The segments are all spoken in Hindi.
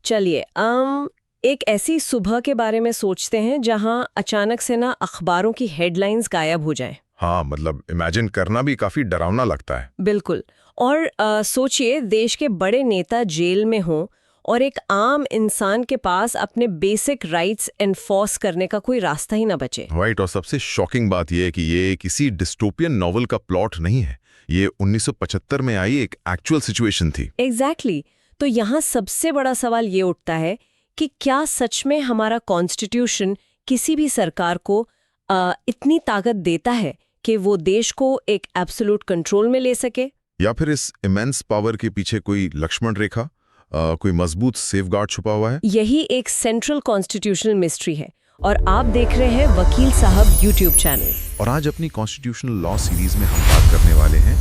चलिए एक ऐसी सुबह के बारे में सोचते हैं जहां अचानक से ना अखबारों की हेडलाइंस गायब हो जाएं। हाँ, मतलब इमेजिन करना भी काफी डरावना लगता है। बिल्कुल। और सोचिए देश के बड़े नेता जेल में हों और एक आम इंसान के पास अपने बेसिक राइट्स एनफोर्स करने का कोई रास्ता ही ना बचे। राइट, और सबसे शॉकिंग बात यह है कि ये किसी डिस्टोपियन नॉवल का प्लॉट नहीं है। ये 1975 में आई एक एक्चुअल सिचुएशन थी। एग्जैक्टली। तो यहाँ सबसे बड़ा सवाल ये उठता है कि क्या सच में हमारा कॉन्स्टिट्यूशन किसी भी सरकार को इतनी ताकत देता है कि वो देश को एक एब्सोल्यूट कंट्रोल में ले सके, या फिर इस इमेंस पावर के पीछे कोई लक्ष्मण रेखा, कोई मजबूत सेफगार्ड छुपा हुआ है। यही एक सेंट्रल कॉन्स्टिट्यूशनल मिस्ट्री है और आप देख रहे हैं वकील साहब यूट्यूब चैनल। और आज अपनी कॉन्स्टिट्यूशनल लॉ सीरीज में हम बात करने वाले हैं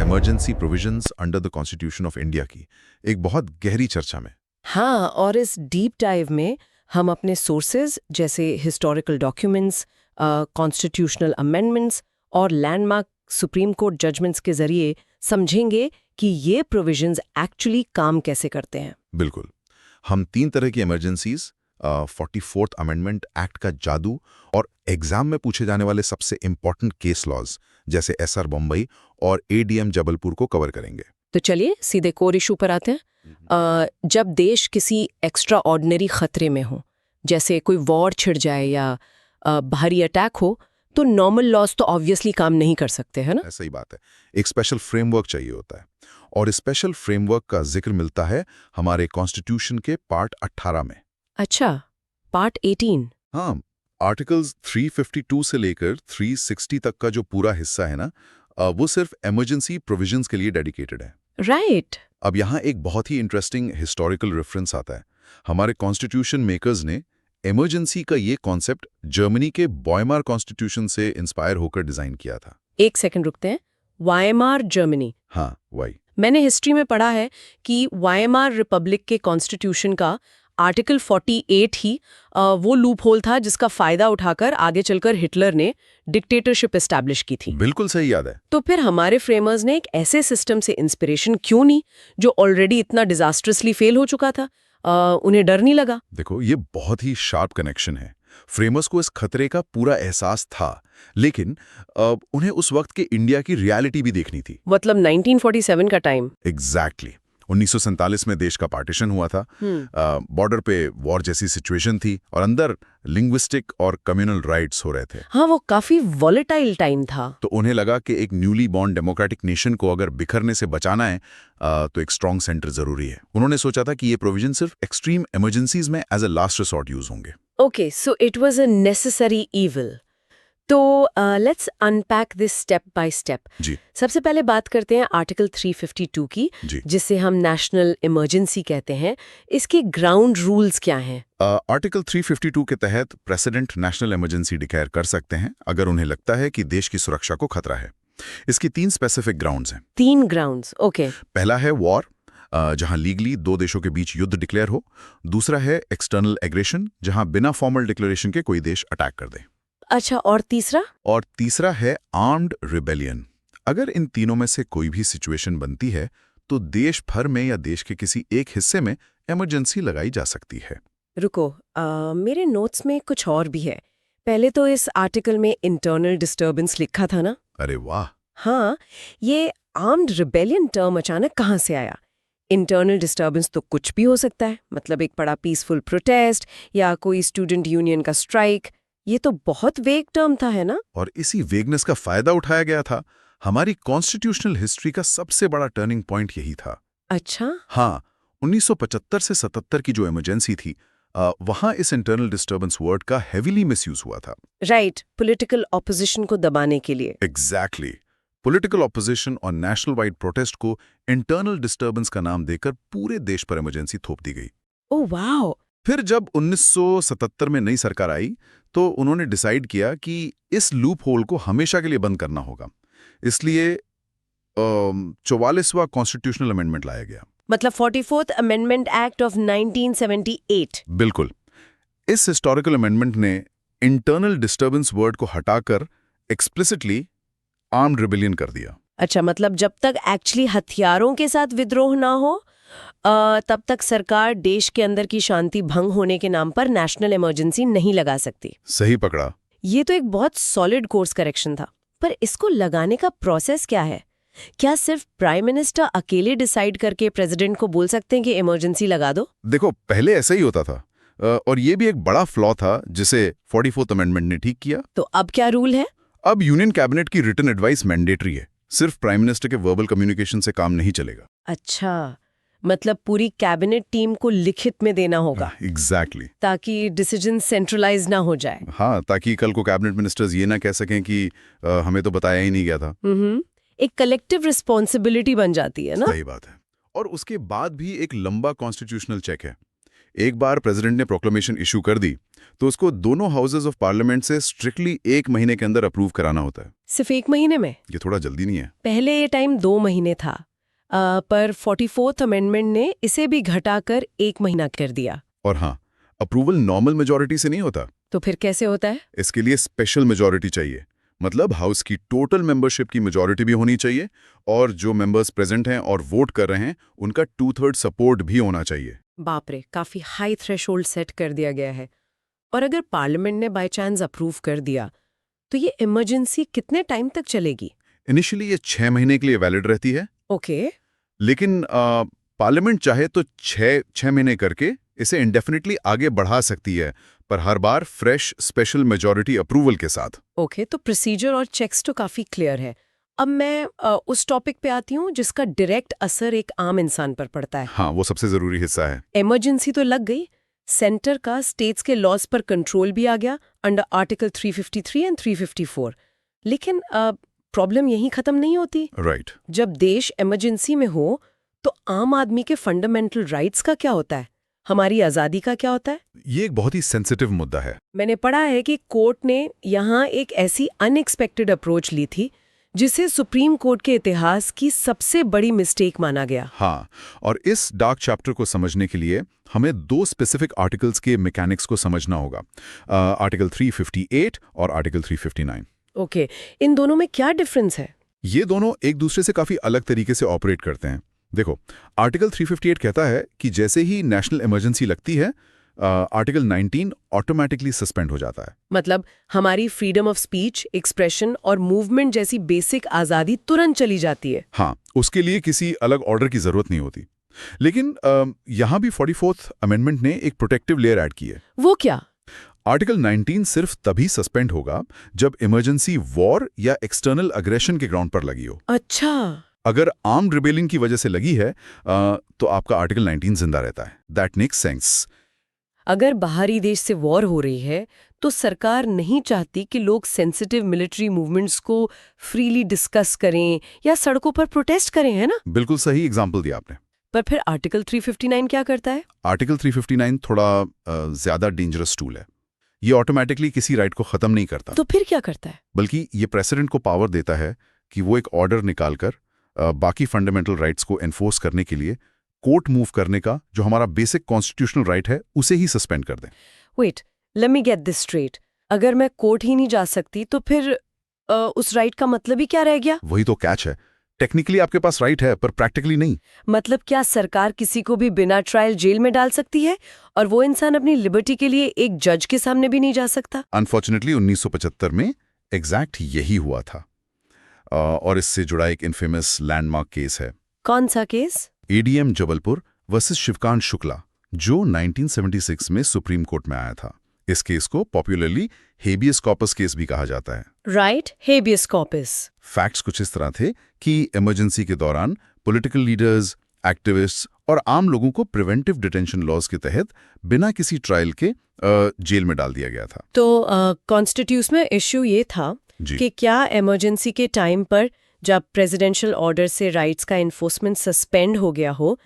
emergency provisions under the constitution of India की एक बहुत गहरी चर्चा में। हाँ, और इस डीप डाइव में हम अपने सोर्सेज जैसे हिस्टोरिकल डॉक्यूमेंट्स, कॉन्स्टिट्यूशनल अमेंडमेंट्स और लैंडमार्क सुप्रीम कोर्ट जजमेंट्स के जरिए समझेंगे कि ये प्रोविजंस एक्चुअली काम कैसे करते हैं। बिल्कुल। हम 3 तरह की इमरजेंसीज, 44th अमेंडमेंट एक्ट का जादू और एग्जाम में पूछे जाने वाले सबसे इंपॉर्टेंट केस लॉज जैसे एसआर बम्बई और एडीएम जबलपुर को कवर करेंगे। तो चलिए सीधे कोर इशू पर आते हैं। जब देश किसी एक्स्ट्रा ऑर्डिनरी खतरे में हो, जैसे कोई वॉर छिड़ जाए या भारी अटैक हो, तो नॉर्मल लॉज तो ऑब्वियसली काम नहीं कर सकते, है ना? सही बात है। एक स्पेशल फ्रेमवर्क चाहिए होता है और स्पेशल फ्रेमवर्क का जिक्र मिलता है हमारे कॉन्स्टिट्यूशन के पार्ट 18 में। अच्छा, पार्ट 18। हाँ, आर्टिकल्स 352 से लेकर 360 तक का जो पूरा हिस्सा है ना, वो सिर्फ इमरजेंसी प्रोविजंस के लिए डेडिकेटेड है। राइट। अब यहाँ एक बहुत ही इंटरेस्टिंग हिस्टोरिकल रेफरेंस आता है। हमारे कॉन्स्टिट्यूशन मेकर्स ने इमरजेंसी का ये कॉन्सेप्ट जर्मनी के वॉयमार कॉन्स्टिट्यूशन से इंस्पायर होकर डिजाइन किया था। एक सेकंड रुकते हैं। Weimar Germany. हाँ, वही। मैंने हिस्ट्री में पढ़ा है कि वायमार रिपब्लिक के कॉन्स्टिट्यूशन का आर्टिकल 48 ही वो लूप होल था जिसका फायदा उठाकर आगे चलकर हिटलर ने डिक्टेटरशिप एस्टैब्लिश की थी। बिल्कुल सही याद है। तो फिर हमारे फ्रेमर्स ने एक ऐसे सिस्टम से इंस्पिरेशन क्यों नहीं जो ऑलरेडी इतना डिजास्ट्रसली फेल हो चुका था? उन्हें डर नहीं लगा? देखो, ये बहुत ही शार्प कनेक्शन है। फ्रेमर्स को इस खतरे का पूरा एहसास था, लेकिन उन्हें उस वक्त के इंडिया की रियलिटी भी देखनी थी। मतलब 1947 का टाइम। एग्जैक्टली। 1947 में देश का पार्टीशन हुआ था। बॉर्डर पे वॉर जैसी सिचुएशन थी और अंदर लिंग्विस्टिक और कम्युनल राइट्स हो रहे थे। हाँ, वो काफी वॉलेटाइल टाइम था। तो उन्हें लगा कि एक न्यूली बॉर्न डेमोक्रेटिक नेशन को अगर बिखरने से बचाना है तो एक स्ट्रॉन्ग सेंटर जरूरी है। उन्होंने सोचा था कि ये प्रोविजन सिर्फ एक्सट्रीम इमरजेंसीज में as a last resort use होंगे। Okay, so it was a necessary evil. तो let's unpack this step by step. जी। सबसे पहले बात करते हैं आर्टिकल 352 की, जिसे हम नेशनल इमरजेंसी कहते हैं। इसके ग्राउंड रूल्स क्या हैं? आर्टिकल 352 के तहत प्रेसिडेंट नेशनल इमरजेंसी डिक्लेयर कर सकते हैं अगर उन्हें लगता है कि देश की सुरक्षा को खतरा है। इसकी 3 स्पेसिफिक ग्राउंड्स हैं। 3 ग्राउंड्स, ओके। पहला है वॉर, जहां लीगली 2 देशों के बीच युद्ध डिक्लेयर हो। दूसरा है एक्सटर्नल एग्रेशन, जहां बिना फॉर्मल डिक्लेरेशन के कोई देश अटैक कर दे। अच्छा, और तीसरा? और तीसरा है आर्म्ड रिबेलियन। अगर इन तीनों में से कोई भी सिचुएशन बनती है तो देश भर में या देश के किसी एक हिस्से में इमरजेंसी लगाई जा सकती है। रुको, मेरे नोट्स में कुछ और भी है। पहले तो इस आर्टिकल में इंटरनल डिस्टर्बेंस लिखा था ना? अरे वाह! हाँ, ये आर्म्ड रिबेलियन टर्म अचानक कहाँ से आया? इंटरनल डिस्टर्बेंस तो कुछ भी हो सकता है, मतलब एक बड़ा पीसफुल प्रोटेस्ट या कोई स्टूडेंट यूनियन का स्ट्राइक। ये तो बहुत वेग टर्म था, है ना? और इसी वेगनेस का फायदा उठाया गया था। हमारी कॉन्स्टिट्यूशनल हिस्ट्री का सबसे बड़ा टर्निंग पॉइंट यही था। अच्छा। हाँ, 1975 से 77 की जो इमरजेंसी थी, वहां इस इंटरनल डिस्टर्बेंस वर्ड का हेवीली मिसयूज हुआ था। राइट, पॉलिटिकल ऑपोजिशन को दबाने के लिए। एग्जैक्टली। पॉलिटिकल ऑपोजिशन और नेशनल वाइड प्रोटेस्ट को इंटरनल डिस्टर्बेंस का नाम देकर पूरे देश पर इमरजेंसी थोप दी गई। ओह वाह! फिर जब 1977 में नई सरकार आई तो उन्होंने डिसाइड किया कि इस लूप होल को हमेशा के लिए बंद करना होगा। इसलिए 44वां कॉन्स्टिट्यूशनल अमेंडमेंट लाया गया। मतलब 44th अमेंडमेंट एक्ट ऑफ 1978। बिल्कुल। इस हिस्टोरिकल अमेंडमेंट ने इंटरनल डिस्टर्बेंस वर्ड को हटाकर एक्सप्लिसिटली आर्म्ड रिबेलियन कर दिया। अच्छा, मतलब जब तक एक्चुअली हथियारों के साथ विद्रोह ना हो, तब तक सरकार देश के अंदर की शांति भंग होने के नाम पर नेशनल इमरजेंसी नहीं लगा सकती। सही पकड़ा। ये तो एक बहुत सॉलिड कोर्स करेक्शन था, पर इसको लगाने का प्रोसेस क्या है? क्या सिर्फ प्राइम मिनिस्टर अकेले डिसाइड करके प्रेसिडेंट को बोल सकते हैं कि इमरजेंसी लगा दो? देखो, पहले ऐसा ही होता था और ये भी एक बड़ा फ्लॉ था जिसे 44th अमेंडमेंट ने ठीक किया। तो अब क्या रूल है? अब यूनियन कैबिनेट की रिटन एडवाइस मैंडेटरी है। सिर्फ प्राइम मिनिस्टर के वर्बल कम्युनिकेशन से काम नहीं चलेगा। अच्छा, मतलब पूरी कैबिनेट टीम को लिखित में देना होगा। एग्जैक्टली। ताकि डिसीजन सेंट्रलाइज ना हो जाए। हाँ, ताकि कल को कैबिनेट मिनिस्टर्स ये ना कह सकें कि हमें तो बताया ही नहीं गया था। एक कलेक्टिव रिस्पॉन्सिबिलिटी बन जाती है ना। सही बात है। और उसके बाद भी एक लंबा कॉन्स्टिट्यूशनल चेक है। एक बार प्रेसिडेंट ने प्रोक्लेमेशन इशू कर दी तो उसको दोनों हाउसेज ऑफ पार्लियामेंट से स्ट्रिक्टली 1 महीने के अंदर अप्रूव कराना होता है। सिर्फ 1 महीने में? ये थोड़ा जल्दी नहीं है। पहले ये टाइम 2 महीने था, पर 44th अमेंडमेंट ने इसे भी घटाकर 1 महीना कर दिया। और हाँ, अप्रूवल नॉर्मल मेजॉरिटी से नहीं होता। तो फिर कैसे होता है? इसके लिए स्पेशल मेजॉरिटी चाहिए। मतलब हाउस की टोटल मेंबरशिप की मेजॉरिटी भी होनी चाहिए और जो मेंबर्स प्रेजेंट हैं और वोट कर रहे हैं उनका 2/3 सपोर्ट भी होना चाहिए। बाप रे, काफी हाई थ्रेशोल्ड सेट कर दिया गया है। और अगर पार्लियामेंट ने बाय चांस अप्रूव कर दिया तो ये इमरजेंसी कितने टाइम तक चलेगी? इनिशियली ये 6 महीने के लिए वैलिड रहती है। ओके। लेकिन पार्लियामेंट चाहे तो 6 महीने करके इसे इंडेफिनिटली आगे बढ़ा सकती है, पर हर बार फ्रेश स्पेशल मेजॉरिटी अप्रूवल के साथ। ओके, तो प्रोसीजर और चेक्स तो काफी क्लियर है। अब मैं उस टॉपिक पे आती हूँ जिसका डायरेक्ट असर एक आम इंसान पर पड़ता है। हाँ, वो सबसे जरूरी हिस्सा है। इमरजेंसी तो लग गई, सेंटर का स्टेट्स के लॉज पर कंट्रोल भी आ गया अंडर आर्टिकल 353 एंड 354। लेकिन प्रॉब्लम यहीं खत्म नहीं होती। राइट। जब देश इमरजेंसी में हो तो आम आदमी के फंडामेंटल राइट्स का क्या होता है? हमारी आज़ादी का क्या होता है? ये एक बहुत ही सेंसिटिव मुद्दा है। मैंने पढ़ा है कि कोर्ट ने यहाँ एक ऐसी अनएक्सपेक्टेड अप्रोच ली थी जिसे सुप्रीम कोर्ट के इतिहास की सबसे बड़ी मिस्टेक माना गया। हाँ, और इस डार्क चैप्टर को समझने के लिए हमें 2 स्पेसिफिक आर्टिकल्स के मैकेनिक्स को समझना होगा, आर्टिकल 358 और आर्टिकल 359। ओके, इन दोनों में क्या डिफरेंस है? ये दोनों एक दूसरे से काफी अलग तरीके से ऑपरेट करते हैं। देखो, आर्टिकल 358 कहता है कि जैसे ही नेशनल इमरजेंसी लगती है, आर्टिकल 19 ऑटोमेटिकली सस्पेंड हो जाता है। मतलब हमारी फ्रीडम ऑफ स्पीच, एक्सप्रेशन और मूवमेंट जैसी बेसिक आज़ादी तुरंत चली जाती है। हाँ, उसके लिए किसी अलग ऑर्डर की जरूरत नहीं होती। लेकिन यहाँ भी 44th अमेंडमेंट ने एक प्रोटेक्टिव लेयर ऐड की है। वो क्या? आर्टिकल 19 सिर्फ तभी सस्पेंड होगा जब इमरजेंसी वॉर या एक्सटर्नल अग्रेशन के ग्राउंड पर लगी हो। अच्छा। अगर आर्म रिबेलियन की वजह से लगी है तो आपका आर्टिकल 19 जिंदा रहता है। That makes sense. अगर बाहरी देश से वॉर हो रही है तो सरकार नहीं चाहती कि लोग सेंसिटिव मिलिट्री मूवमेंट्स को फ्रीली डिस्कस करें या सड़कों पर प्रोटेस्ट करें, है ना? बिल्कुल सही एग्जाम्पल दिया आपने। पर फिर आर्टिकल 359 क्या करता है? आर्टिकल 359 थोड़ा ज्यादा डेंजरस टूल है। ये ऑटोमेटिकली किसी राइट को खत्म नहीं करता। तो फिर क्या करता है? बल्कि ये प्रेसिडेंट को पावर देता है कि वो एक ऑर्डर निकालकर बाकी फंडामेंटल राइट्स को एनफोर्स करने के लिए कोर्ट मूव करने का जो हमारा बेसिक कॉन्स्टिट्यूशनल राइट है उसे ही सस्पेंड कर दें। Wait, let me get this straight. अगर मैं कोर्ट ही नहीं जा सकती तो फिर उस राइट का मतलब ही क्या रह गया? वही तो कैच है। टेक्निकली आपके पास राइट है पर प्रैक्टिकली नहीं। मतलब क्या सरकार किसी को भी बिना ट्रायल जेल में डाल सकती है और वो इंसान अपनी लिबर्टी के लिए एक जज के सामने भी नहीं जा सकता? अनफॉर्चुनेटली 1975 में एग्जैक्ट यही हुआ था और इससे जुड़ा एक इनफेमस लैंडमार्क केस है। कौन सा case? ADM Jabalpur versus Shivkant Shukla, जो 1976 में सुप्रीम कोर्ट में आया था। इस केस को पॉपुलरली हेबियस कॉर्पस केस भी कहा जाता है। Right, habeas corpus. फैक्ट्स कुछ इस तरह थे कि इमरजेंसी के दौरान पॉलिटिकल लीडर्स, एक्टिविस्ट्स और आम लोगों को प्रिवेंटिव डिटेंशन लॉज के तहत बिना किसी ट्रायल के जेल में डाल दिया गया था। तो कॉन्स्टिट्यूशन में इश्यू ये था कि क्या इमरजेंसी के टाइम पर जब प्रेसिडेंशियल ऑर्डर से राइट्स का एनफोर्समेंट सस्पेंड हो गया हो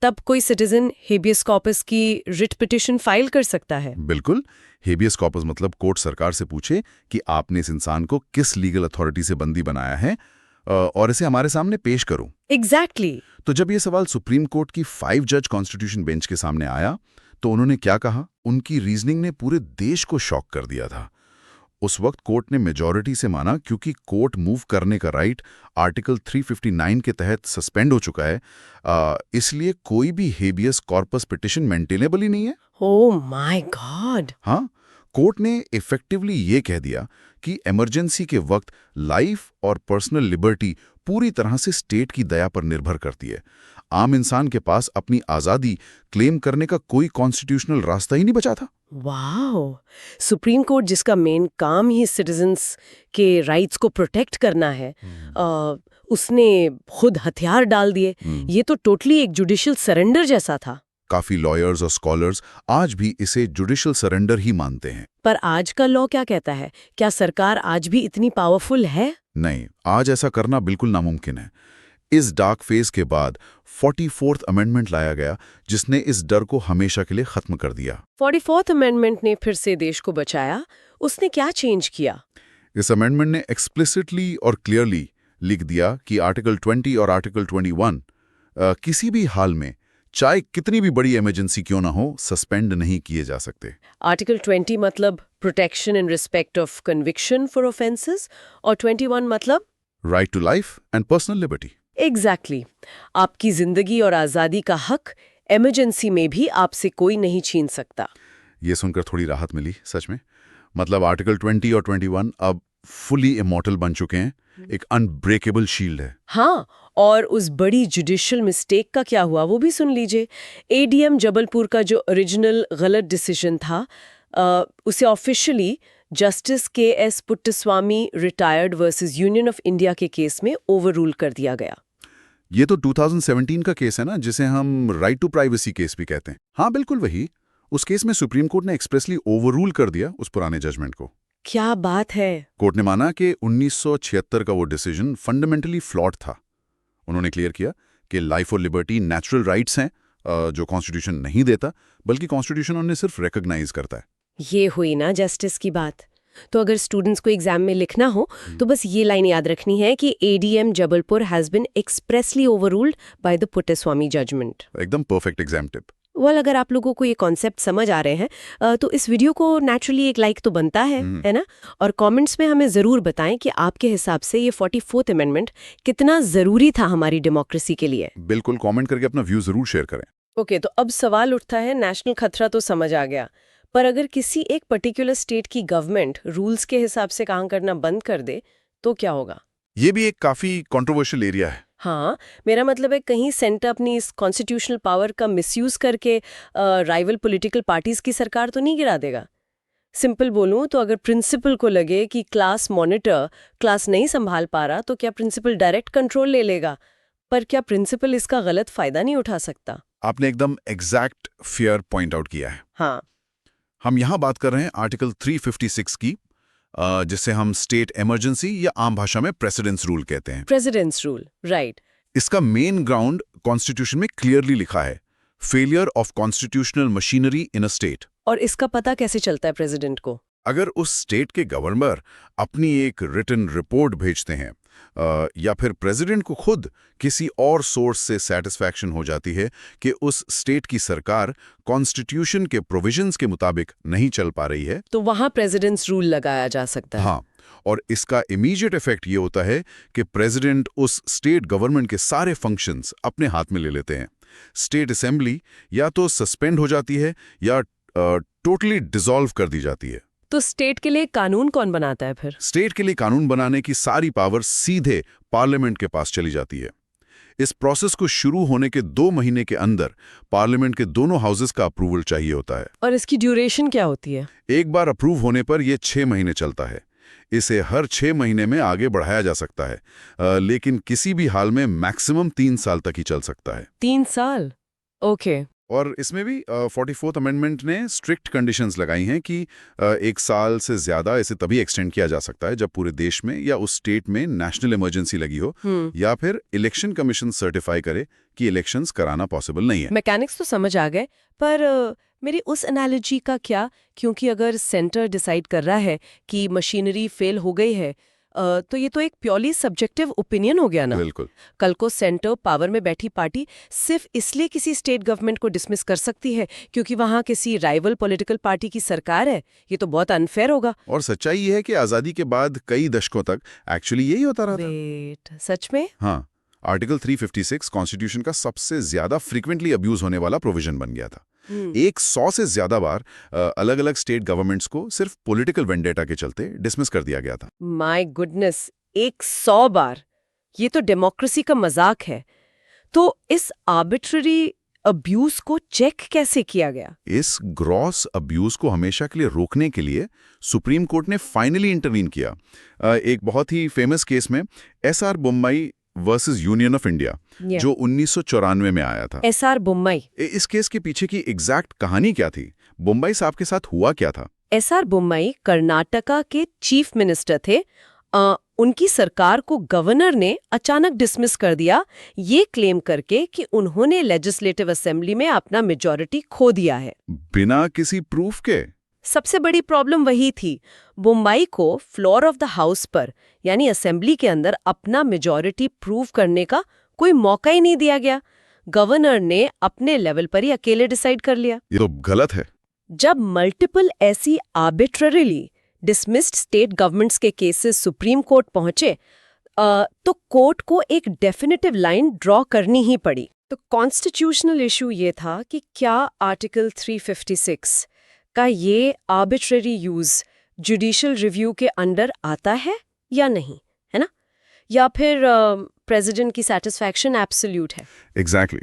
तब कोई सिटीजन हेबियस कॉर्पस की रिट पिटिशन फाइल कर सकता है? बिल्कुल। हेबियस कॉर्पस मतलब कोर्ट सरकार से पूछे कि आपने इस इंसान को किस लीगल अथॉरिटी से बंदी बनाया है और इसे हमारे सामने पेश करो। एग्जैक्टली। तो जब ये सवाल सुप्रीम कोर्ट की 5 जज कॉन्स्टिट्यूशन बेंच के सामने आया तो उन्होंने क्या कहा? उनकी रीजनिंग ने पूरे देश को शॉक कर दिया था। उस वक्त कोर्ट ने मेजॉरिटी से माना क्योंकि कोर्ट मूव करने का राइट आर्टिकल 359 के तहत सस्पेंड हो चुका है, इसलिए कोई भी हेबियस कॉर्पस पिटिशन मेंटेनेबल ही नहीं है। Oh my God. हाँ, कोर्ट ने इफेक्टिवली ये कह दिया कि इमरजेंसी के वक्त लाइफ और पर्सनल लिबर्टी पूरी तरह से स्टेट की दया पर निर्भर करती है। आम इंसान के पास अपनी आज़ादी क्लेम करने का कोई कॉन्स्टिट्यूशनल रास्ता ही नहीं बचा था। वाओ, सुप्रीम कोर्ट जिसका मेन काम ही सिटीजन्स के राइट्स को प्रोटेक्ट करना है, उसने खुद हथियार डाल दिए। ये तो टोटली एक जुडिशियल सरेंडर जैसा था। काफी लॉयर्स और स्कॉलर्स आज भी इसे जुडिशियल सरेंडर ही मानते हैं। पर आज का लॉ क्या कहता है? क्या सरकार आज भी इतनी पावरफुल है? नहीं, आज ऐसा करना बिल्कुल नामुमकिन है। इस डार्क फेज के बाद 44th अमेंडमेंट लाया गया, जिसने इस डर को हमेशा के लिए खत्म कर दिया। 44th अमेंडमेंट ने फिर से देश को बचाया। उसने क्या चेंज किया? इस अमेंडमेंट ने एक्सप्लिसिटली और क्लियरली लिख दिया कि आर्टिकल 20 और आर्टिकल 21 किसी भी हाल में, चाहे कितनी भी बड़ी इमरजेंसी क्यों ना हो, सस्पेंड नहीं किए जा सकते। आर्टिकल 20 मतलब protection in respect of conviction for offences, और 21 मतलब right to life and personal liberty. Exactly आपकी जिंदगी और आज़ादी का हक इमरजेंसी में भी आपसे कोई नहीं छीन सकता। ये सुनकर थोड़ी राहत मिली सच में। मतलब आर्टिकल 20 और 21 अब फुली इमॉर्टल बन चुके हैं, एक अनब्रेकेबल शील्ड है। हाँ, और उस बड़ी जुडिशियल मिस्टेक का क्या हुआ वो भी सुन लीजिए। एडीएम जबलपुर का जो ओरिजिनल गलत डिसीजन था, उसे officially justice KS. Puttaswamy retired versus Union of India के केस में ओवररूल कर दिया गया। ये तो 2017 का केस है ना, जिसे हम राइट टू प्राइवेसी केस भी कहते हैं। हाँ बिल्कुल वही। उस केस में सुप्रीम कोर्ट ने एक्सप्रेसली ओवररूल कर दिया उस पुराने जजमेंट को। क्या बात है। कोर्ट ने माना कि 1976 का वो डिसीजन फंडामेंटली फ्लॉड था। उन्होंने क्लियर किया कि लाइफ और लिबर्टी नेचुरल राइट्स हैं, जो कॉन्स्टिट्यूशन नहीं देता, बल्कि कॉन्स्टिट्यूशन उन्हें सिर्फ रिकॉग्नाइज करता है। ये हुई ना जस्टिस की बात। तो अगर स्टूडेंट्स को एग्जाम में लिखना हो तो बस ये लाइन याद रखनी है कि ADM Jabalpur has been expressly overruled by the Puttaswamy judgment. एकदम परफेक्ट एग्जाम टिप। वेल, अगर आप लोगों को ये कॉन्सेप्ट समझ आ रहे हैं तो इस वीडियो को नेचुरली एक लाइक तो बनता है ना? और कमेंट्स में हमें ज़रूर बताएं कि आपके हिसाब से ये 44th अमेंडमेंट कितना ज़रूरी था हमारी डेमोक्रेसी के लिए। बिल्कुल, कमेंट करके अपना व्यू ज़रूर शेयर करें। ओके, तो अब सवाल उठता है, नेशनल खतरा तो समझ आ गया, पर अगर किसी एक पर्टिकुलर स्टेट की गवर्नमेंट रूल्स के हिसाब से काम करना बंद कर दे तो क्या होगा? ये भी एक काफ़ी कंट्रोवर्शियल एरिया है। हाँ, मेरा मतलब है कहीं सेंटर अपनी इस कॉन्स्टिट्यूशनल पावर का मिसयूज करके राइवल पॉलिटिकल पार्टीज की सरकार तो नहीं गिरा देगा। सिंपल बोलूं तो अगर प्रिंसिपल को लगे कि क्लास मॉनिटर क्लास नहीं संभाल पा रहा तो क्या प्रिंसिपल डायरेक्ट कंट्रोल ले लेगा? पर क्या प्रिंसिपल इसका गलत फायदा नहीं उठा सकता? आपने एकदम एग्जैक्ट फेयर पॉइंट आउट किया है। हाँ, हम यहाँ बात कर रहे हैं आर्टिकल 356 की, जिसे हम स्टेट इमरजेंसी या आम भाषा में प्रेसिडेंस रूल कहते हैं। Presidents rule, right. इसका मेन ग्राउंड कॉन्स्टिट्यूशन में क्लियरली लिखा है, failure of constitutional machinery in a state. और इसका पता कैसे चलता है प्रेसिडेंट को? अगर उस स्टेट के गवर्नर अपनी एक रिटन रिपोर्ट भेजते हैं या फिर प्रेसिडेंट को खुद किसी और सोर्स से सेटिस्फैक्शन हो जाती है कि उस स्टेट की सरकार कॉन्स्टिट्यूशन के प्रोविजंस के मुताबिक नहीं चल पा रही है, तो वहां प्रेसिडेंट्स रूल लगाया जा सकता है। हाँ, और इसका इमीडिएट इफेक्ट ये होता है कि प्रेसिडेंट उस स्टेट गवर्नमेंट के सारे फंक्शंस अपने हाथ में ले लेते हैं। स्टेट असेंबली या तो सस्पेंड हो जाती है या टोटली डिसॉल्व कर दी जाती है। तो स्टेट के लिए कानून कौन बनाता है फिर? स्टेट के लिए कानून बनाने की सारी पावर सीधे पार्लियामेंट के पास चली जाती है। इस प्रोसेस को शुरू होने के 2 महीने के अंदर पार्लियामेंट के दोनों हाउसेस का अप्रूवल चाहिए होता है। और इसकी ड्यूरेशन क्या होती है? एक बार अप्रूव होने पर यह 6 महीने चलता है। इसे हर 6 महीने में आगे बढ़ाया जा सकता है, लेकिन किसी भी हाल में मैक्सिमम 3 साल तक ही चल सकता है। 3 साल? ओके। और इसमें भी 44th अमेंडमेंट ने स्ट्रिक्ट कंडीशंस लगाई हैं कि 1 साल से ज़्यादा इसे तभी एक्सटेंड किया जा सकता है जब पूरे देश में या उस स्टेट में नेशनल इमरजेंसी लगी हो, या फिर इलेक्शन कमीशन सर्टिफाई करे कि इलेक्शंस कराना पॉसिबल नहीं है। मैकेनिक्स तो समझ आ गए, पर मेरी उस एनालॉजी का क्या? क्योंकि अगर सेंटर डिसाइड कर रहा है कि मशीनरी फेल हो गई है, तो ये तो एक प्योरली सब्जेक्टिव ओपिनियन हो गया ना। बिल्कुल। कल को सेंटर पावर में बैठी पार्टी सिर्फ इसलिए किसी स्टेट गवर्नमेंट को डिसमिस कर सकती है क्योंकि वहां किसी राइवल पॉलिटिकल पार्टी की सरकार है। ये तो बहुत अनफेयर होगा। और सच्चाई ये है कि आजादी के बाद कई दशकों तक एक्चुअली यही होता रहा था। वेट, सच में? हाँ, आर्टिकल 356 कॉन्स्टिट्यूशन का सबसे ज्यादा फ्रीक्वेंटली अब्यूज होने वाला प्रोविजन बन गया था। 100 से ज्यादा बार अलग अलग स्टेट गवर्नमेंट्स को सिर्फ पॉलिटिकल वेंडेटा के चलते डिसमिस कर दिया गया था। माय गुडनेस, 100 बार! ये तो डेमोक्रेसी का मजाक है। तो इस आर्बिट्ररी अब्यूज को चेक कैसे किया गया? इस ग्रॉस अब्यूज को हमेशा के लिए रोकने के लिए सुप्रीम कोर्ट ने फाइनली इंटरवीन किया। एक बहुत ही फेमस केस में SR Bommai versus Union of India, जो 1994 में आया था। एसआर बोम्मई? इस केस के पीछे की एग्जैक्ट कहानी क्या थी? बोम्मई साहब के साथ हुआ क्या था? एसआर बोम्मई कर्नाटका के चीफ मिनिस्टर थे। उनकी सरकार को गवर्नर ने अचानक डिसमिस कर दिया, ये क्लेम करके कि उन्होंने लेजिस्लेटिव असेंबली में अपना मेजॉरिटी खो दिया है, बिना किसी प्रूफ के। सबसे बड़ी प्रॉब्लम वही थी। बोम्मई को फ्लोर ऑफ द हाउस पर यानी असेंबली के अंदर अपना मेजॉरिटी प्रूव करने का कोई मौका ही नहीं दिया गया। गवर्नर ने अपने लेवल पर ही अकेले डिसाइड कर लिया। ये तो गलत है। जब मल्टीपल ऐसी आर्बिट्ररीली डिसमिस्ड स्टेट गवर्नमेंट्स के केसेस सुप्रीम कोर्ट पहुंचे, तो कोर्ट को एक डेफिनेटिव लाइन ड्रॉ करनी ही पड़ी। तो कॉन्स्टिट्यूशनल इशू ये था कि क्या आर्टिकल 356 का ये आर्बिट्ररी यूज जुडिशियल रिव्यू के अंडर आता है या नहीं, है ना? या फिर प्रेसिडेंट की सैटिस्फैक्शन एब्सोल्यूट है? एग्जैक्टली।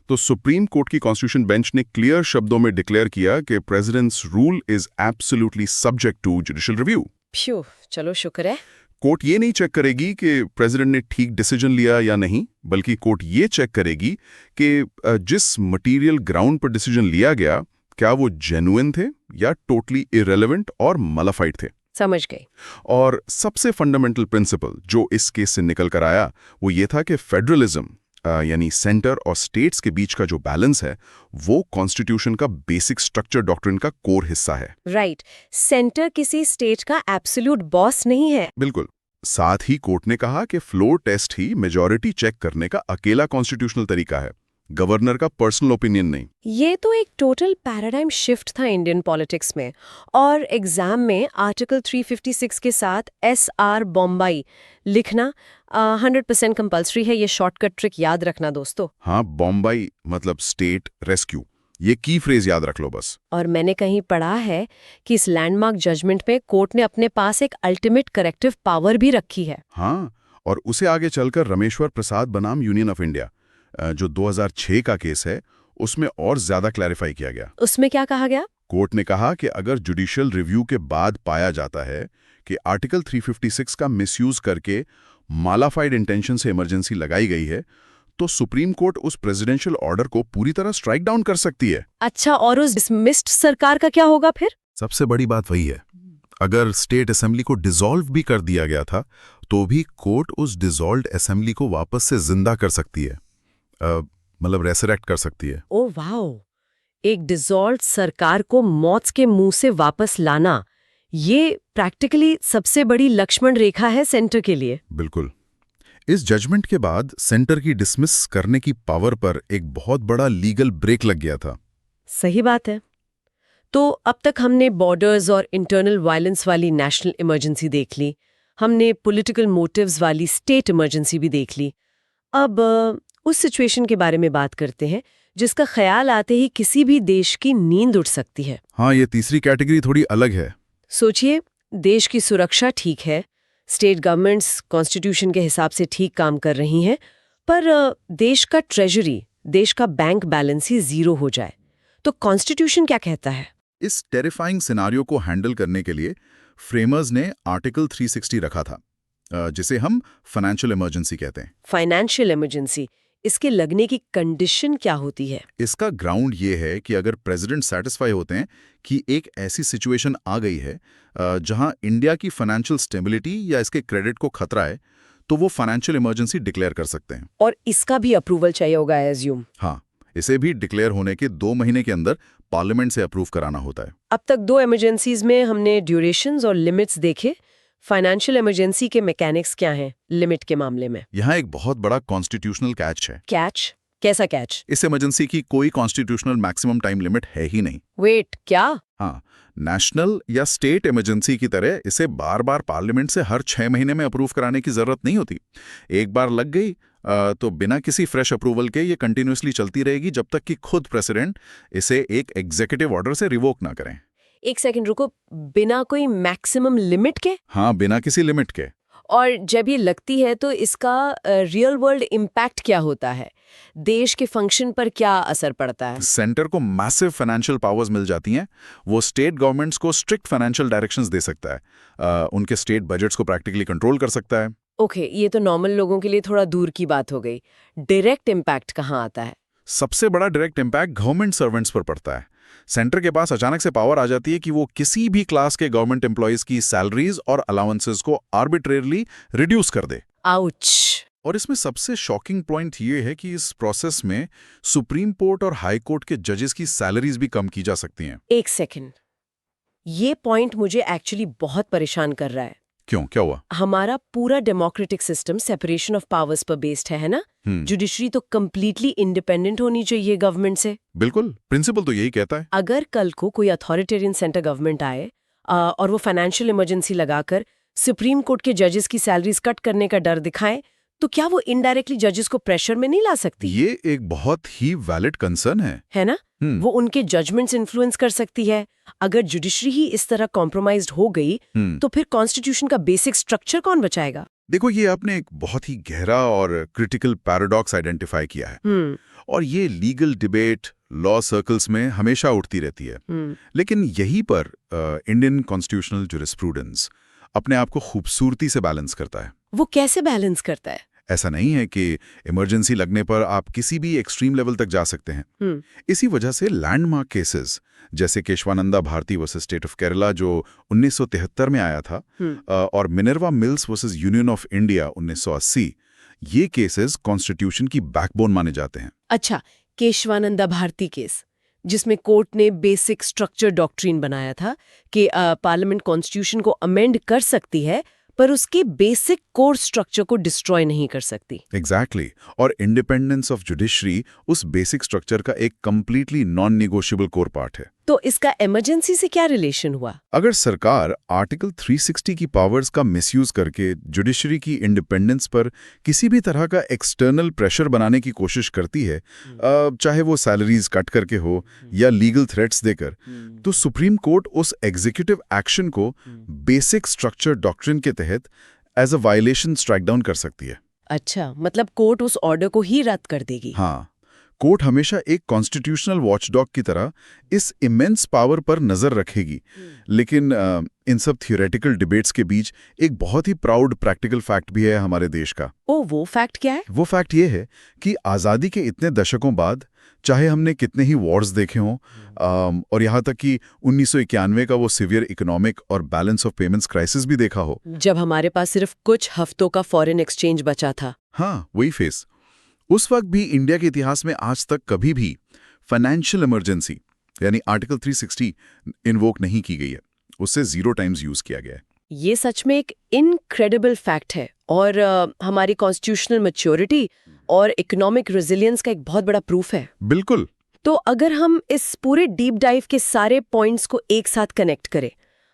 तो सुप्रीम कोर्ट की कॉन्स्टिट्यूशन बेंच ने क्लियर शब्दों में डिक्लेयर किया कि president's rule is absolutely subject to judicial review. प्यू, चलो शुक्र है। कोर्ट ये नहीं चेक करेगी कि प्रेसिडेंट ने ठीक डिसीजन लिया या नहीं, बल्कि कोर्ट ये चेक करेगी कि जिस मटेरियल ग्राउंड पर डिसीजन लिया गया, क्या वो जेन्युइन थे या टोटली इरेलेवेंट और मलाफाइड थे। समझ गई। और सबसे फंडामेंटल प्रिंसिपल जो इस केस से निकल कर आया वो ये था कि फेडरलिज्म यानी सेंटर और स्टेट्स के बीच का जो बैलेंस है वो कॉन्स्टिट्यूशन का बेसिक स्ट्रक्चर डॉक्ट्रिन का कोर हिस्सा है। राइट, सेंटर किसी स्टेट का एब्सोल्यूट बॉस नहीं है। बिल्कुल। साथ ही कोर्ट ने कहा कि फ्लोर टेस्ट ही मेजॉरिटी चेक करने का अकेला कॉन्स्टिट्यूशनल तरीका है, गवर्नर का पर्सनल ओपिनियन नहीं। ये तो एक टोटल पैराडाइम शिफ्ट था इंडियन पॉलिटिक्स में। और एग्जाम में आर्टिकल 356 के साथ एसआर बोम्मई लिखना 100% कंपल्सरी है। ये शॉर्टकट ट्रिक याद रखना दोस्तों। हाँ, बोम्मई मतलब स्टेट रेस्क्यू, ये की फ्रेज याद रख लो बस। और मैंने कहीं पढ़ा है कि इस लैंडमार्क जजमेंट में कोर्ट ने अपने पास एक अल्टीमेट करेक्टिव पावर भी रखी है। हाँ, और उसे आगे चलकर रमेश्वर प्रसाद बनाम यूनियन ऑफ इंडिया जो 2006 का केस है उसमें और ज्यादा क्लैरिफाई किया गया। उसमें क्या कहा गया? कोर्ट ने कहा कि अगर जुडिशियल रिव्यू के बाद पाया जाता है कि आर्टिकल 356 का मिसयूज करके मालाफाइड इंटेंशन से इमरजेंसी लगाई गई है, तो सुप्रीम कोर्ट उस प्रेसिडेंशियल ऑर्डर को पूरी तरह स्ट्राइक डाउन कर सकती है। अच्छा, और उस डिसमिस्ड सरकार का क्या होगा फिर? सबसे बड़ी बात वही है, अगर स्टेट असेंबली को डिसॉल्व भी कर दिया गया था तो भी कोर्ट उस डिसॉल्व्ड असेंबली को वापस से जिंदा कर सकती है, मतलब रेसरेक्ट कर सकती है। ओ वाओ, एक डिसॉल्व्ड सरकार को मौत के मुंह से वापस लाना, ये प्रैक्टिकली सबसे बड़ी लक्ष्मण रेखा है सेंटर के लिए। बिल्कुल। इस जजमेंट के बाद सेंटर की डिसमिस करने की पावर पर एक बहुत बड़ा लीगल ब्रेक लग गया था। सही बात है। तो अब तक हमने बॉर्डर्स और इंटरनल वायलेंस वाली नेशनल इमरजेंसी देख ली, हमने पॉलिटिकल मोटिव्स वाली स्टेट इमरजेंसी भी देख ली। अब उस सिचुएशन के बारे में बात करते हैं जिसका ख्याल आते ही किसी भी देश की नींद उड़ सकती है। हाँ, ये तीसरी कैटेगरी थोड़ी अलग है। सोचिए, देश की सुरक्षा ठीक है, स्टेट गवर्नमेंट्स कॉन्स्टिट्यूशन के हिसाब से ठीक काम कर रही हैं, पर देश का ट्रेजरी, देश का बैंक बैलेंस ही जीरो हो जाए, तो कॉन्स्टिट्यूशन क्या कहता है? इस टेरिफाइंग सिनारियो को हैंडल करने के लिए फ्रेमर्स ने आर्टिकल 360 रखा था, जिसे हम फाइनेंशियल इमरजेंसी कहते हैं। फाइनेंशियल इमरजेंसी, इसके लगने की कंडीशन क्या होती है? इसका ग्राउंड ये है कि अगर प्रेसिडेंट सेटिस्फाई होते हैं कि एक ऐसी सिचुएशन आ गई है जहां इंडिया की फाइनेंशियल स्टेबिलिटी या इसके क्रेडिट को खतरा है, तो वो फाइनेंशियल इमरजेंसी डिक्लेयर कर सकते हैं। और इसका भी अप्रूवल चाहिए होगा, एज्यूम? हाँ, इसे भी डिक्लेयर होने के 2 महीने के अंदर पार्लियामेंट से अप्रूव कराना होता है। अब तक 2 इमरजेंसीज में हमने ड्यूरेशंस और लिमिट्स देखे, फाइनेंशियल इमरजेंसी के मैकेनिक्स क्या हैं लिमिट के मामले में? यहाँ एक बहुत बड़ा कॉन्स्टिट्यूशनल कैच है। कैच? कैसा कैच? इस इमरजेंसी की कोई कॉन्स्टिट्यूशनल मैक्सिमम टाइम लिमिट है ही नहीं। वेट, क्या? हाँ, नेशनल या स्टेट इमरजेंसी की तरह इसे बार बार पार्लियामेंट से हर 6 महीने में अप्रूव कराने की जरूरत नहीं होती। एक बार लग गई तो बिना किसी फ्रेश अप्रूवल के ये कंटिन्यूसली चलती रहेगी जब तक कि खुद प्रेसिडेंट इसे एक एग्जीक्यूटिव ऑर्डर से रिवोक ना करें। एक सेकंड रुको, बिना कोई मैक्सिमम लिमिट के? हाँ, बिना किसी लिमिट के। और जब ये लगती है तो इसका रियल वर्ल्ड इम्पैक्ट क्या होता है? देश के फंक्शन पर क्या असर पड़ता है? सेंटर को मैसिव फाइनेंशियल पावर्स मिल जाती हैं। वो स्टेट गवर्नमेंट्स को स्ट्रिक्ट फाइनेंशियल डायरेक्शंस दे सकता है, उनके स्टेट बजट्स को प्रैक्टिकली कंट्रोल कर सकता है। ओके, ये तो नॉर्मल लोगों के लिए थोड़ा दूर की बात हो गई। डायरेक्ट इम्पैक्ट कहाँ आता है? सबसे बड़ा डायरेक्ट इम्पैक्ट गवर्नमेंट सर्वेंट्स पर पड़ता है। सेंटर के पास अचानक से पावर आ जाती है कि वो किसी भी क्लास के गवर्नमेंट एम्प्लॉइज की सैलरीज और अलाउंसेस को आर्बिट्रेरली रिड्यूस कर दे। आउच! और इसमें सबसे शॉकिंग पॉइंट ये है कि इस प्रोसेस में सुप्रीम कोर्ट और हाई कोर्ट के जजेस की सैलरीज भी कम की जा सकती हैं। एक सेकंड, ये पॉइंट मुझे एक्चुअली बहुत परेशान कर रहा है। क्यों, क्या हुआ? हमारा पूरा democratic system separation of powers पर बेस्ड है ना? जुडिशरी तो कंप्लीटली इंडिपेंडेंट होनी चाहिए गवर्नमेंट से। बिल्कुल, प्रिंसिपल तो यही कहता है। अगर कल को कोई अथॉरिटेरियन सेंटर गवर्नमेंट आए और वो फाइनेंशियल इमरजेंसी लगाकर सुप्रीम कोर्ट के जजेस की सैलरीज कट करने का डर दिखाए, तो क्या वो इनडायरेक्टली जजेस को प्रेशर में नहीं ला सकती? ये एक बहुत ही वैलिड कंसर्न है ना? वो उनके जजमेंट्स इन्फ्लुएंस कर सकती है। अगर जुडिशरी ही इस तरह कॉम्प्रोमाइज्ड हो गई तो फिर कॉन्स्टिट्यूशन का बेसिक स्ट्रक्चर कौन बचाएगा? देखो, ये आपने एक बहुत ही गहरा और क्रिटिकल पैराडॉक्स आइडेंटिफाई किया है। और ये लीगल डिबेट लॉ सर्कल्स में हमेशा उठती रहती है। लेकिन यहीं पर इंडियन कॉन्स्टिट्यूशनल ज्यूरिस्प्रूडेंस अपने आप को खूबसूरती से बैलेंस करता है। वो कैसे बैलेंस करता है? ऐसा नहीं है कि इमरजेंसी लगने पर आप किसी भी एक्सट्रीम लेवल तक जा सकते हैं। इसी वजह से लैंडमार्क केसेस जैसे Kesavananda Bharati versus state of Kerala जो 1973 में आया था, और Minerva Mills versus Union of India 1980, ये केसेस कॉन्स्टिट्यूशन की बैकबोन माने जाते हैं। अच्छा, केशवानंदा भारती केस, जिसमें कोर्ट ने बेसिक स्ट्रक्चर डॉक्ट्रिन बनाया था कि पार्लियामेंट कॉन्स्टिट्यूशन को अमेंड कर सकती है पर उसके बेसिक कोर स्ट्रक्चर को डिस्ट्रॉय नहीं कर सकती। एग्जैक्टली। और इंडिपेंडेंस ऑफ जुडिशरी उस बेसिक स्ट्रक्चर का एक completely non negotiable core part है। तो इसका इमरजेंसी से क्या रिलेशन हुआ? अगर सरकार आर्टिकल 360 की पावर्स का मिसयूज करके जुडिशरी की इंडिपेंडेंस पर किसी भी तरह का एक्सटर्नल प्रेशर बनाने की कोशिश करती है, चाहे वो सैलरीज कट करके हो या लीगल थ्रेट्स देकर, तो सुप्रीम कोर्ट उस एग्जीक्यूटिव एक्शन को बेसिक स्ट्रक्चर डॉक्ट्रिन के तहत as a violation strike down कर सकती है। अच्छा, मतलब कोर्ट उस ऑर्डर को ही रद्द कर देगी? हाँ, कोर्ट हमेशा एक कॉन्स्टिट्यूशनल वॉचडॉग की तरह इस इमेंस पावर पर नजर रखेगी। लेकिन इन सब थियोरेटिकल डिबेट्स के बीच एक बहुत ही प्राउड प्रैक्टिकल फैक्ट भी है हमारे देश का। वो फैक्ट क्या है? वो फैक्ट ये है कि आज़ादी के इतने दशकों बाद, चाहे हमने कितने ही वॉर्स देखे हों, और यहाँ तक कि 1991 का वो सीवियर इकोनॉमिक और बैलेंस ऑफ पेमेंट्स क्राइसिस भी देखा हो, जब हमारे पास सिर्फ कुछ हफ्तों का फॉरेन एक्सचेंज बचा था। हाँ, वही फेस। उस वक्त भी इंडिया के इतिहास में आज तक कभी भी फाइनेंशियल इमरजेंसी यानी आर्टिकल 360 इन्वोक नहीं की गई है। उससे 0 टाइम्स यूज किया गया है। ये सच में एक इनक्रेडिबल फैक्ट है और हमारी कॉन्स्टिट्यूशनल मैच्योरिटी और इकोनॉमिक रेजिलियंस का एक बहुत बड़ा प्रूफ है। बिल्कुल। तो अगर हम इस पूरे डीप डाइव के सारे पॉइंट्स को एक साथ कनेक्ट करें,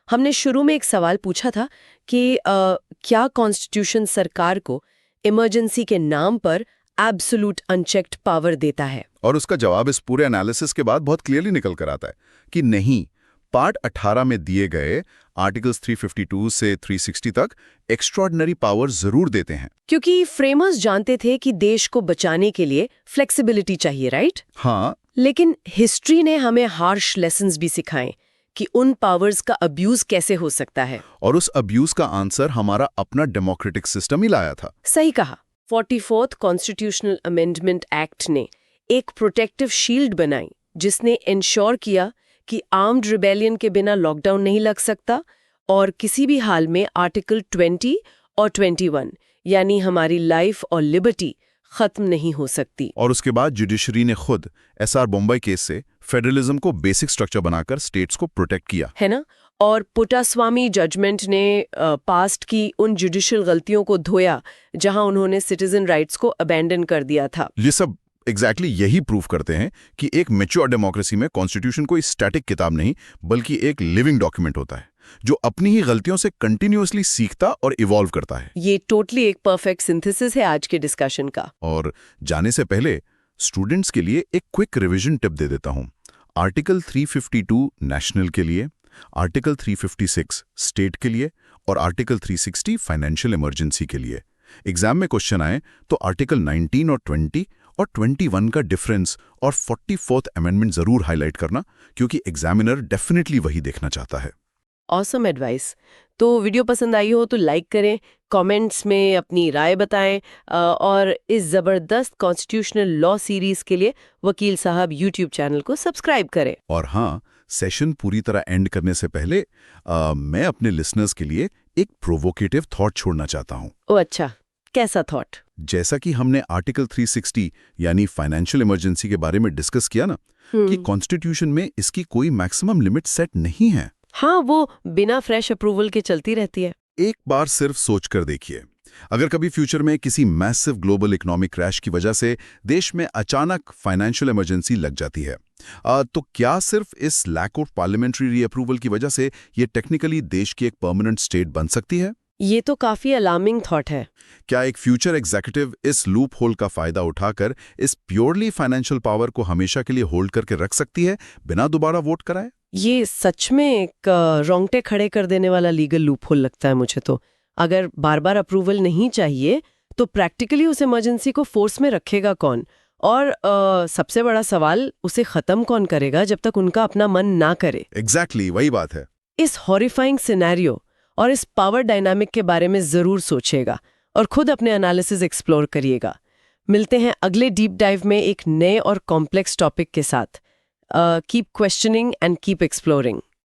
हमने शुरू में एक सवाल पूछा था कि क्या कॉन्स्टिट्यूशन सरकार को इमरजेंसी के नाम पर एब्सोल्यूट अनचेक्ड पावर देता है? और उसका जवाब इस पूरे एनालिसिस के बाद बहुत क्लियरली निकल कर आता है कि नहीं। पार्ट 18 में दिए गए आर्टिकल्स 352 से 360 तक एक्स्ट्राऑर्डिनरी पावर जरूर देते हैं, क्योंकि फ्रेमर्स जानते थे कि देश को बचाने के लिए फ्लेक्सिबिलिटी चाहिए, राइट? हाँ। लेकिन हिस्ट्री ने हमें हार्श लेसन्स भी सिखाए कि उन पावर्स का अब्यूज कैसे हो सकता है। और उस अब्यूज का आंसर हमारा अपना डेमोक्रेटिक सिस्टम ही लाया था। सही कहा। 44th कॉन्स्टिट्यूशनल अमेंडमेंट एक्ट ने एक प्रोटेक्टिव शील्ड बनाई जिसने इंश्योर किया कि आर्म्ड रिबेलियन के बिना लॉकडाउन नहीं लग सकता और किसी भी हाल में आर्टिकल 20 और 21 यानी हमारी लाइफ और लिबर्टी खत्म नहीं हो सकती। और उसके बाद जुडिशरी ने खुद एसआर बॉम्बे केस से फेडरलिज्म को बेसिक स्ट्रक्चर बनाकर स्टेट्स को प्रोटेक्ट किया, है ना? और पुट्टास्वामी जजमेंट ने पास्ट की उन जुडिशियल गलतियों को धोया जहां उन्होंने सिटीजन राइट्स को अबैंडन कर दिया था। ये सब एग्जैक्टली यही प्रूव करते हैं कि एक मैच्योर डेमोक्रेसी में कॉन्स्टिट्यूशन कोई स्टैटिक किताब नहीं बल्कि एक लिविंग डॉक्यूमेंट होता है जो अपनी ही गलतियों से कंटिन्यूअसली सीखता और इवॉल्व करता है। ये टोटली एक परफेक्ट सिंथेसिस है आज के डिस्कशन का। और जाने से पहले स्टूडेंट्स के लिए एक क्विक रिवीजन टिप दे देता हूं। आर्टिकल 352 नेशनल के लिए, आर्टिकल 356 स्टेट के लिए और आर्टिकल 360 फाइनेंशियल इमरजेंसी के लिए। एग्जाम में क्वेश्चन आए तो आर्टिकल 19 और 20 और 21 का डिफरेंस और 44th अमेंडमेंट जरूर हाईलाइट करना, क्योंकि एग्जामिनर डेफिनेटली वही देखना चाहता है। Awesome advice. तो वीडियो पसंद आई हो तो लाइक करें, कमेंट्स में अपनी राय बताएं और इस ज़बरदस्त कॉन्स्टिट्यूशनल लॉ सीरीज के लिए वकील साहब यूट्यूब चैनल को सब्सक्राइब करें। और हाँ, सेशन पूरी तरह एंड करने से पहले मैं अपने लिसनर्स के लिए एक प्रोवोकेटिव थॉट छोड़ना चाहता हूँ। ओ अच्छा, कैसा थॉट? जैसा कि हमने आर्टिकल 360 यानी फाइनेंशियल इमरजेंसी के बारे में डिस्कस किया ना, कि कॉन्स्टिट्यूशन में इसकी कोई मैक्सिमम लिमिट सेट नहीं है। हाँ, वो बिना फ्रेश अप्रूवल के चलती रहती है। एक बार सिर्फ सोच कर देखिए, अगर कभी फ्यूचर में किसी मैसिव ग्लोबल इकोनॉमिक क्रैश की वजह से देश में अचानक फाइनेंशियल इमरजेंसी लग जाती है, तो क्या सिर्फ इस लैक ऑफ पार्लियामेंट्री रीअप्रूवल की वजह से ये टेक्निकली देश की एक परमानेंट स्टेट बन सकती है? ये तो काफी अलार्मिंग थॉट है। क्या एक फ्यूचर एग्जीक्यूटिव इस लूप होल का फायदा उठाकर इस प्योरली फाइनेंशियल पावर को हमेशा के लिए होल्ड करके रख सकती है बिना दोबारा वोट कराए? ये सच में एक रोंगटे खड़े कर देने वाला लीगल लूप होल लगता है मुझे तो। अगर बार बार अप्रूवल नहीं चाहिए तो प्रैक्टिकली उस इमरजेंसी को फोर्स में रखेगा कौन? और सबसे बड़ा सवाल, उसे खत्म कौन करेगा जब तक उनका अपना मन ना करे? एग्जैक्टली वही बात है। इस हॉरिफाइंग सिनेरियो और इस पावर डायनामिक के बारे में जरूर सोचेगा और खुद अपने एनालिसिस एक्सप्लोर करिएगा। मिलते हैं अगले डीप डाइव में एक नए और कॉम्प्लेक्स टॉपिक के साथ। Keep questioning and keep exploring.